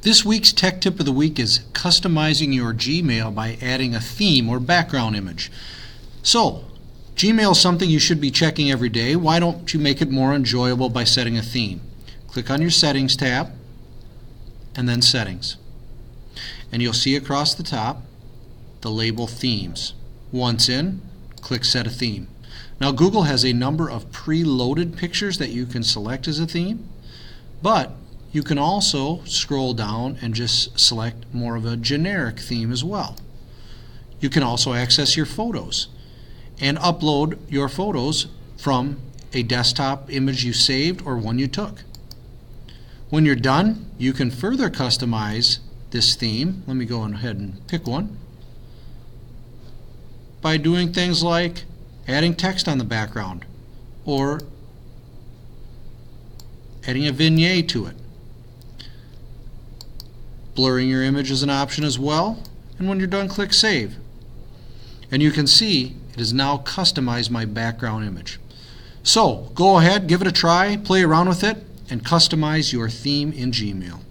This week's tech tip of the week is customizing your Gmail by adding a theme or background image. So, Gmail is something you should be checking every day. Why don't you make it more enjoyable by setting a theme? Click on your Settings tab and then Settings. And you'll see across the top the label Themes. Once in, click Set a Theme. Now Google has a number of pre-loaded pictures that you can select as a theme, but you can also scroll down and just select more of a generic theme as well. You can also access your photos and upload your photos from a desktop image you saved or one you took. When you're done, you can further customize this theme. Let me go ahead and pick one by doing things like adding text on the background or adding a vignette to it. Blurring your image is an option as well, and when you're done, click Save. And you can see it has now customized my background image. So go ahead, give it a try, play around with it, and customize your theme in Gmail.